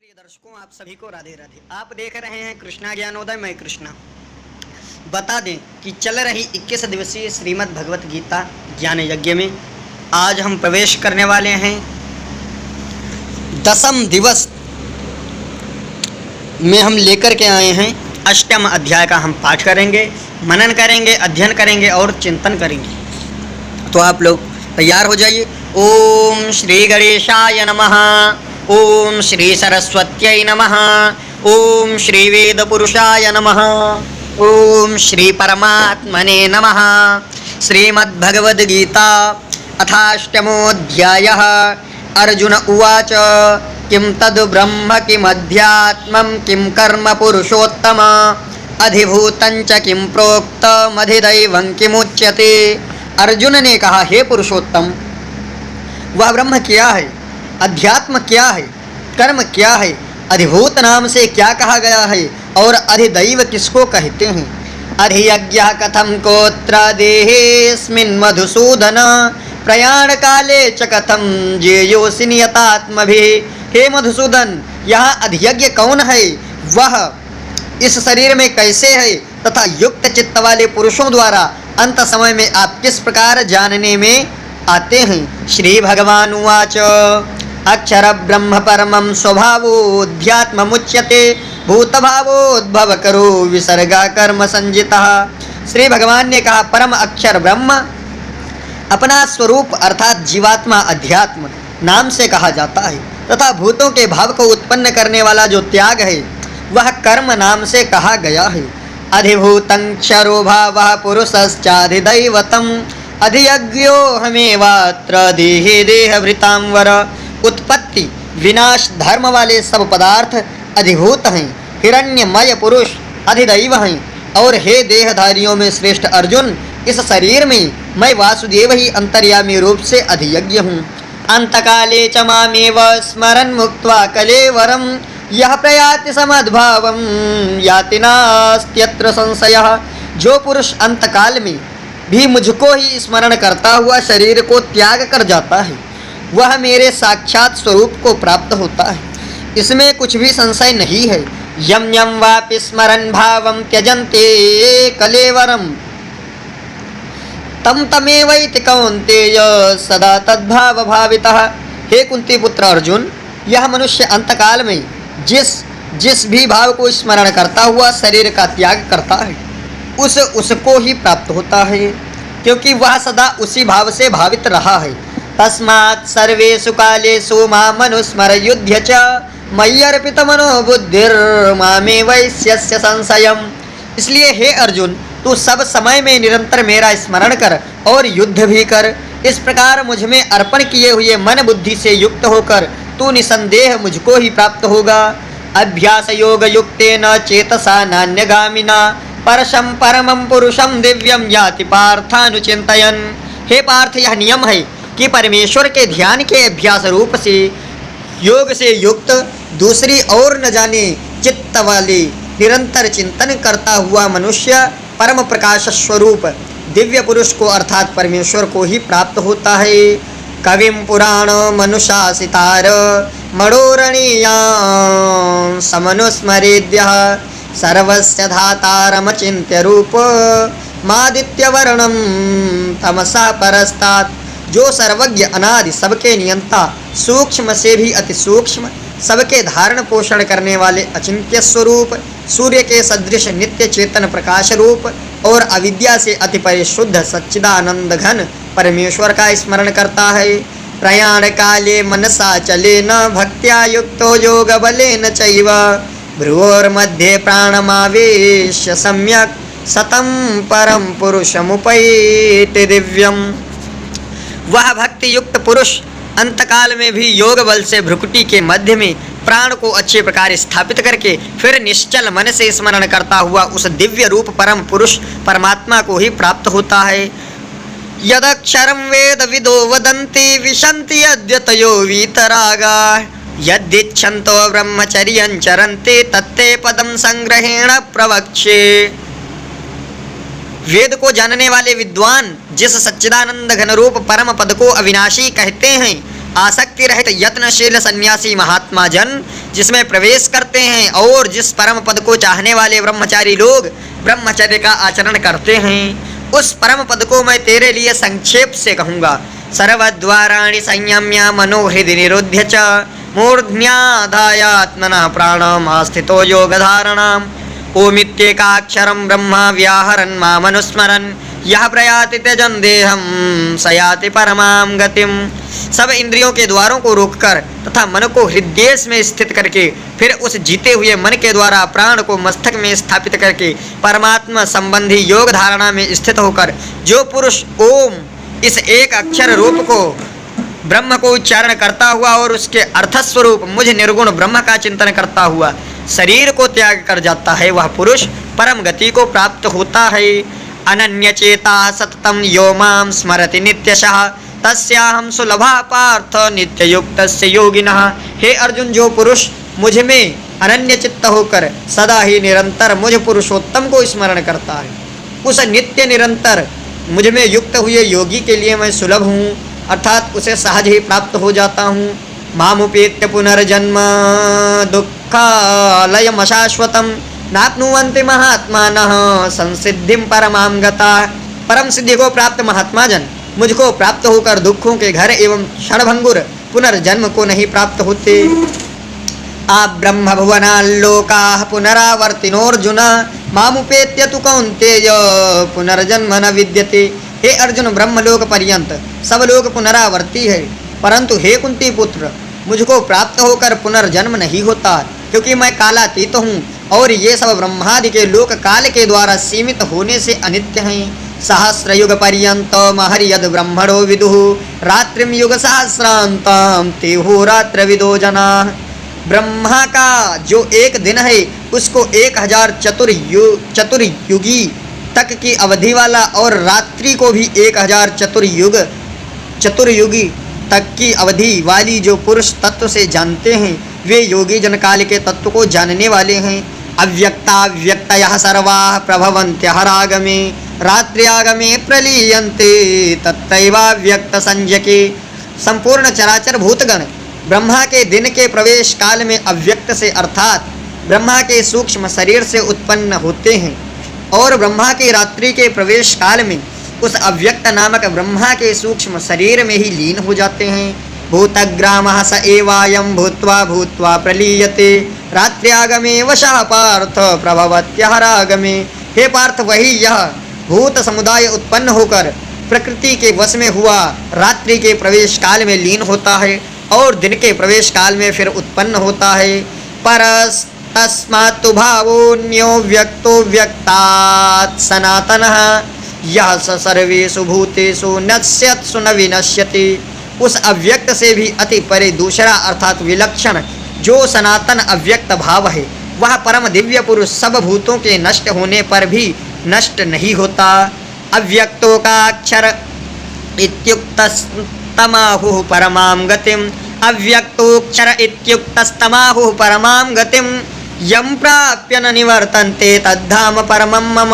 प्रिय दर्शकों, आप सभी को राधे राधे। आप देख रहे हैं कृष्णा ज्ञानोदय। मैं कृष्णा। बता दें कि चल रही 21 दिवसीय श्रीमद् भगवत गीता ज्ञान यज्ञ में आज हम प्रवेश करने वाले हैं 10वें दिवस में। हम लेकर के आए हैं 8वें अध्याय का। हम पाठ करेंगे, मनन करेंगे, अध्ययन करेंगे और चिंतन करेंगे। तो आप लोग तैयार हो जाइए। ओम श्री गणेशाय नमः। ओम श्री सरस्वत्यै नमः। ओम श्री वेद पुरुषाय नमः। ओम श्री परमात्मने नमः। श्रीमद्भगवद्गीता अथाष्टमोऽध्यायः। अर्जुन उवाच किं तद् ब्रह्म किमध्यात्मं किं कर्म पुरुषोत्तम अधिभूतं च किं प्रोक्तमधिदैवं किमुच्यते। अर्जुन ने कहा, हे पुरुषोत्तम, वह ब्रह्म क्या है, अध्यात्म क्या है, कर्म क्या है, अधिभूत नाम से क्या कहा गया है और अधिदैव किसको कहते हैं। अधियज्ञः कथं कोत्र देहेऽस्मिन् मधुसूदन प्रयाण काले च कथं जेयोऽसि नियतात्मभिः। हे मधुसूदन, यहाँ अधियज्ञ कौन है, वह इस शरीर में कैसे है तथा युक्त चित्त वाले पुरुषों द्वारा अंत समय में आप किस प्रकार जानने में आते हैं। श्री भगवान उवाच अक्षर ब्रह्म परमं स्वभावोऽध्यात्ममुच्यते भूतभावोद्भव करो विसर्गा कर्म संजितः। श्री भगवान ने कहा, परम अक्षर ब्रह्म अपना स्वरूप अर्थात जीवात्मा अध्यात्म नाम से कहा जाता है तथा भूतों के भाव को उत्पन्न करने वाला जो त्याग है वह कर्म नाम से कहा गया है। अधिभूतं क्षरो भावः पुरुषश्चाधिदैवतम् अधियज्ञो हमेवात्र देहे देहभृतां वर। उत्पत्ति विनाश धर्म वाले सब पदार्थ अधिभूत हैं, हिरण्यमय पुरुष अधिदैव हैं। और हे देहधारियों में श्रेष्ठ अर्जुन, इस शरीर में मैं वासुदेव ही अंतर्यामी रूप से अधियज्ञ हूँ। अंतकाले च मामेव स्मरन् मुक्त्वा कलेवरं यह प्रयाति समद्भावं याति नास्त्यत्र संशयः। जो पुरुष अंतकाल में भी मुझको ही स्मरण करता हुआ शरीर को त्याग कर जाता है वह मेरे साक्षात स्वरूप को प्राप्त होता है, इसमें कुछ भी संशय नहीं है। यम यम वापि स्मरन् भावं त्यजन्ते कलेवरम तम तमेवैति कौन्तेय सदा तद्भाव भावितः। हे कुंती पुत्र अर्जुन, यह मनुष्य अंतकाल में जिस भी भाव को स्मरण करता हुआ शरीर का त्याग करता है उसको ही प्राप्त होता है, क्योंकि वह सदा उसी भाव से भावित रहा है। तस्मात् सर्वेषु कालेषु मामनुस्मर युध्य च मय्यर्पित मनो बुद्धिर्मामेवैष्यस्य संशयम्। इसलिए हे अर्जुन, तू सब समय में निरंतर मेरा स्मरण कर और युद्ध भी कर। इस प्रकार मुझ में अर्पण किए हुए मन बुद्धि से युक्त होकर तू निसंदेह मुझको ही प्राप्त होगा। अभ्यास योग युक्तेन चेतसा नान्यगामिना परशं परमं पुरुषं दिव्यं याति पार्थानुचिन्तयन्। हे पार्थ, यह नियम है कि परमेश्वर के ध्यान के अभ्यास रूप से योग से युक्त दूसरी और न जाने चित्त वाले निरंतर चिंतन करता हुआ मनुष्य परम प्रकाश स्वरूप दिव्य पुरुष को अर्थात परमेश्वर को ही प्राप्त होता है। कविं पुराण मनुशासितार मणोरणीयां समनुस्मरेद्यः सर्वस्य धातारमचिन्त्य रूप मादित्यवर्णं तमसा परस्तात्। जो सर्वज्ञ अनादि सबके नियंता सूक्ष्म से भी अति सूक्ष्म सबके धारण पोषण करने वाले अचिंत्य स्वरूप सूर्य के सदृश नित्य चेतन प्रकाश रूप और अविद्या से अति परिशुद्ध सच्चिदानंद घन परमेश्वर का स्मरण करता है। प्रयाण काले मनसा चलेन भक्त्या युक्तो योग बलेन चैव भ्रुवोर्मध्ये प्राणमावेश्य सम्यक सतं परम पुरुषमुपैति दिव्यम। वह भक्ति युक्त पुरुष अंतकाल में भी योग बल से भ्रुकुटी के मध्य में प्राण को अच्छे प्रकार स्थापित करके फिर निश्चल मन से स्मरण करता हुआ उस दिव्य रूप परम पुरुष परमात्मा को ही प्राप्त होता है। यदक्षरं वेद विदो वदन्ति विशन्ति यद्यतयो वीतरागा यदिच्छन्तो ब्रह्मचर्यं चरन्ति तत्ते पदं संग्रहेण प्रवक्ष्ये। वेद को जानने वाले विद्वान जिस सच्चिदानंद घन रूप परम पद को अविनाशी कहते हैं आसक्ति रहित यत्नशील सन्यासी महात्मा जन जिसमें प्रवेश करते हैं और जिस परम पद को चाहने वाले ब्रह्मचारी लोग ब्रह्मचर्य का आचरण करते हैं, उस परम पद को मैं तेरे लिए संक्षेप से कहूँगा। सर्वद्वाराणि संयम्य मनोहृदि निरुध्य च मूर्ध्न्याधायात्मनः प्राणम् आस्थितो योगधारणाम् ओमित्येकाक्षरं ब्रह्म व्याहरन् मामनुस्मरन् यह प्रयाति त्यजन देहम सयाति परमाम गतिम। सब इंद्रियों के द्वारों को रोककर तथा मन को हृदय में स्थित करके फिर उस जीते हुए मन के द्वारा प्राण को मस्तक में स्थापित करके परमात्मा संबंधी योग धारणा में स्थित होकर जो पुरुष ओम इस एक अक्षर रूप को ब्रह्म को उच्चारण करता हुआ और उसके अर्थस्वरूप मुझ निर्गुण ब्रह्म का चिंतन करता हुआ शरीर को त्याग कर जाता है, वह पुरुष परम गति को प्राप्त होता है। अनन्य चेता सततम यो माम स्मरति नित्यशः तस्याहं सुलभा पार्थ नित्ययुक्तस्य योगिनः। हे अर्जुन, जो पुरुष मुझ में अनन्य चित्त होकर सदा ही निरंतर मुझ पुरुषोत्तम को स्मरण करता है, उस नित्य निरंतर मुझ में युक्त हुए योगी के लिए मैं सुलभ हूँ, अर्थात उसे सहज ही प्राप्त हो जाता हूँ। मामुपेत्य पुनर्जन्म दुःखालयम् अशाश्वतम् नाप्नुवन्ति महात्मानः संसिद्धिं परमां गताः। परम सिद्धि को प्राप्त महात्मा जन मुझको प्राप्त होकर दुखों के घर एवं क्षणभंगुर पुनर्जन्म को नहीं प्राप्त होते। आप ब्रह्म भुवनाल्लोकाः पुनरावर्तिनोऽर्जुन मामुपेत्य तु कौन्तेय पुनर्जन्म न विद्यते। हे अर्जुन, ब्रह्मलोक पर्यंत सब लोग पुनरावर्ती है, परंतु हे कुंती पुत्र, मुझको प्राप्त होकर पुनर्जन्म नहीं होता, क्योंकि मैं कालातीत हूँ और ये सब ब्रह्मादि के लोक काल के द्वारा सीमित होने से अनित्य हैं। सहस्रयुग पर्यंत महर्यद ब्रह्मणो विदुः रात्रिम युग सहस्रांतम तेहो रात्र विदो जना। ब्रह्मा का जो एक दिन है उसको 1000 चतुर्युगी तक की अवधि वाला और रात्रि को भी 1000 चतुर्युगी तक की अवधि वाली जो पुरुष तत्व से जानते हैं, वे योगी जन काल के तत्व को जानने वाले हैं। अव्यक्ताव्यक्तयः सर्वाः प्रभवन्त्यः रागमे रात्र्यागमे प्रलीयन्ते तत्रैवाव्यक्त संज्ञके। संपूर्ण चराचर भूतगण ब्रह्मा के दिन के प्रवेश काल में अव्यक्त से अर्थात ब्रह्मा के सूक्ष्म शरीर से उत्पन्न होते हैं और ब्रह्मा की रात्रि के प्रवेश काल में उस अव्यक्त नामक ब्रह्मा के सूक्ष्म शरीर में ही लीन हो जाते हैं। भूतग्रामः स एवायं भूत्वा भूत्वा प्रलीयते रात्र्यागमे वशः पार्थ प्रभवत्यः रागमे। हे पार्थ, वही यह भूत समुदाय उत्पन्न होकर प्रकृति के वश में हुआ रात्रि के प्रवेश काल में लीन होता है और दिन के प्रवेश काल में फिर उत्पन्न होता है। परस्तस्मात्तु भावोऽन्यो व्यक्तो व्यक्तात् सनातनः यह स सर्वेषु भूतेषु नश्यत्सु न विनश्यति। उस अव्यक्त से भी अति परे दूसरा अर्थात विलक्षण जो सनातन अव्यक्त भाव है, वह परम दिव्य पुरुष सब भूतों के नष्ट होने पर भी नष्ट नहीं होता। अव्यक्तो का अक्षर इत्युक्तस्तमाहुः परमां गतिम् अव्यक्तोक्षर इत्युक्तस्तमाहुः परमां गतिम् यं प्राप्य न निवर्तन्ते तद्धाम परमं मम।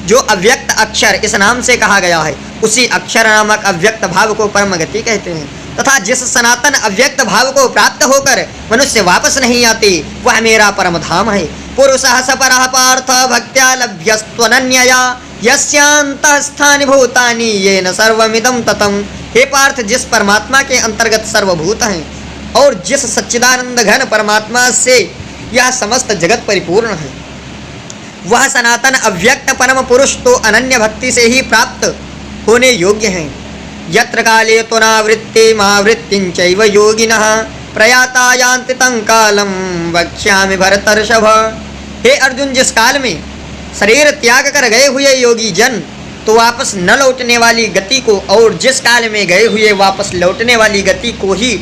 जो अव्यक्त अक्षर इस नाम से कहा गया है, उसी अक्षर नामक अव्यक्त भाव को परम गति कहते हैं, तथा जिस सनातन अव्यक्त भाव को प्राप्त होकर मनुष्य वापस नहीं आती, वह मेरा परम धाम है। पुरुषः स परः पार्थ भक्त्या लभ्यस्त्वनन्यया यस्यान्तःस्थानि भूतानि येन सर्वमिदं ततम्। हे पार्थ, जिस परमात्मा के अंतर्गत सर्वभूत हैं और जिस सच्चिदानंद घन परमात्मा से यह समस्त जगत परिपूर्ण है, वह सनातन अव्यक्त परम पुरुष तो अनन्य भक्ति से ही प्राप्त होने योग्य हैं। यत्र काले त्वनावृत्तिमावृत्तिं चैव योगिनः प्रयाता यान्ति तं कालं वक्ष्यामि भरतर्षभ। हे अर्जुन, जिस काल में शरीर त्याग कर गए हुए योगी जन तो वापस न लौटने वाली गति को और जिस काल में गए हुए वापस लौटने वाली गति को ही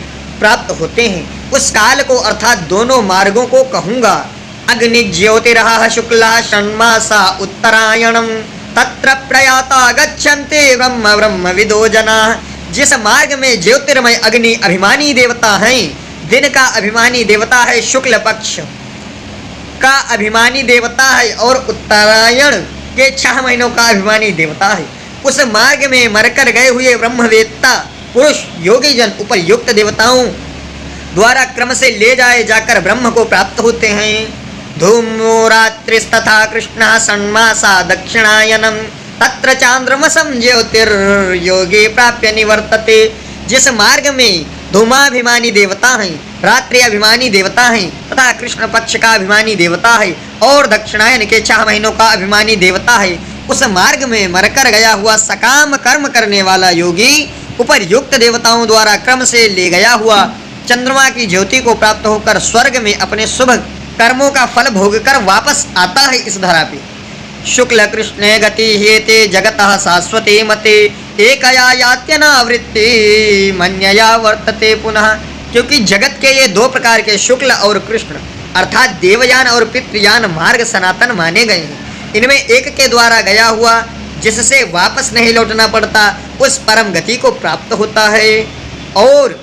प्राप्त होते हैं, उस काल को अर्थात दोनों मार्गों को कहूँगा। अग्नि ज्योतिरः शुक्ला षण्मासा उत्तरायणम तत्र प्रयाता गच्छन्ते ब्रह्म ब्रह्म विदो जनाः। जिस मार्ग में ज्योतिर्मय अग्नि अभिमानी देवता हैं, दिन का अभिमानी देवता है, शुक्ल पक्ष का अभिमानी देवता है और उत्तरायण के 6 महीनों का अभिमानी देवता है, उस मार्ग में मरकर गए हुए ब्रह्मवेत्ता पुरुष योगी जन उपयुक्त देवताओं द्वारा क्रम से ले जाए जाकर ब्रह्म को प्राप्त होते हैं। धूमो रात्रिस्तथा कृष्णः षण्मासा दक्षिणायनम तत्र चांद्रमसं ज्योतिर्योगी प्राप्य निवर्तते। जिस मार्ग में धूमाभिमानी देवता हैं, रात्रि अभिमानी देवता हैं तथा कृष्ण पक्ष का अभिमानी देवता है और दक्षिणायन के 6 महीनों का अभिमानी देवता है, उस मार्ग में मरकर गया हुआ सकाम कर्म करने वाला योगी उपर्युक्त देवताओं द्वारा क्रम से ले गया हुआ चंद्रमा की ज्योति को प्राप्त होकर स्वर्ग में अपने शुभ कर्मों का फल भोगकर वापस आता है इस धरा पे। शुक्ल कृष्णे गति हेते जगतः शाश्वते मते एकया यात्यनावृत्ति मन्यया वर्तते पुनः। क्योंकि जगत के ये 2 प्रकार के शुक्ल और कृष्ण अर्थात देवयान और पितृयान मार्ग सनातन माने गए हैं। इनमें एक के द्वारा गया हुआ जिससे वापस नहीं लौटना पड़ता उस परम गति को प्राप्त होता है और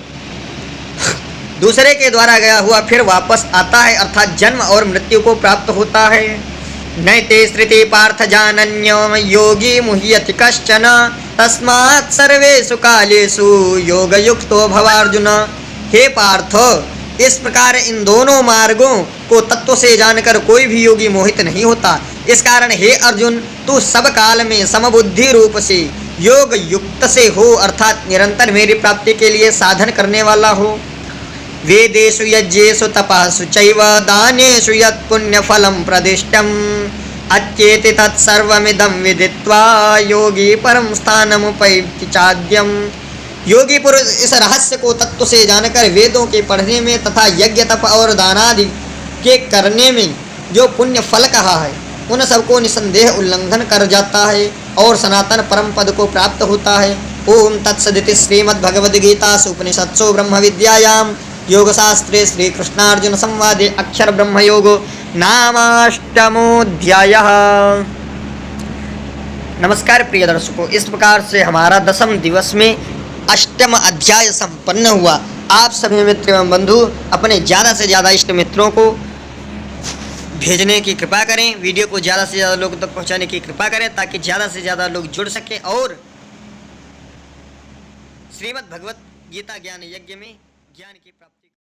दूसरे के द्वारा गया हुआ फिर वापस आता है अर्थात जन्म और मृत्यु को प्राप्त होता है। नैते स्मृति पार्थ जानन्यो योगी मुह्यति कश्चन तस्मात् सर्वेषु कालेषु योगयुक्तो भवार्जुन। हे पार्थ, इस प्रकार इन दोनों मार्गों को तत्व से जानकर कोई भी योगी मोहित नहीं होता। इस कारण हे अर्जुन, तू सब काल में समबुद्धि रूप से योग युक्त से हो अर्थात निरंतर मेरी प्राप्ति के लिए साधन करने वाला हो। वेदेषु यज्ञेषु तपःसु चैव दानेषु यत् पुण्यफलं प्रदिष्टम् अच्येति तत्सर्वमिदं विदित्वा योगी परम स्थानमुपैति चाद्यम्। योगी पुरुष इस रहस्य को तत्व से जानकर वेदों के पढ़ने में तथा यज्ञ तप और दानादि के करने में जो पुण्य फल कहा है उन सबको निसंदेह उल्लंघन कर जाता है और सनातन परम पद को प्राप्त होता है। ओम तत्सदिति श्रीमद्भगवद्गीतासु उपनिषत्सु ब्रह्म विद्यायां योगशास्त्रे श्री कृष्णार्जुन संवादे अक्षर ब्रह्म योगो नामाष्टमोऽध्यायः। नमस्कार प्रिय दर्शकों, इस प्रकार से हमारा 10वें दिवस में 8वां अध्याय संपन्न हुआ। आप सभी मित्र एवं बंधु अपने ज़्यादा से ज़्यादा इष्ट मित्रों को भेजने की कृपा करें, वीडियो को ज़्यादा से ज़्यादा लोगों तक पहुंचाने की कृपा करें ताकि ज़्यादा से ज़्यादा लोग जुड़ सकें और श्रीमद् भगवत गीता ज्ञान यज्ञ में ज्ञान की प्राप्ति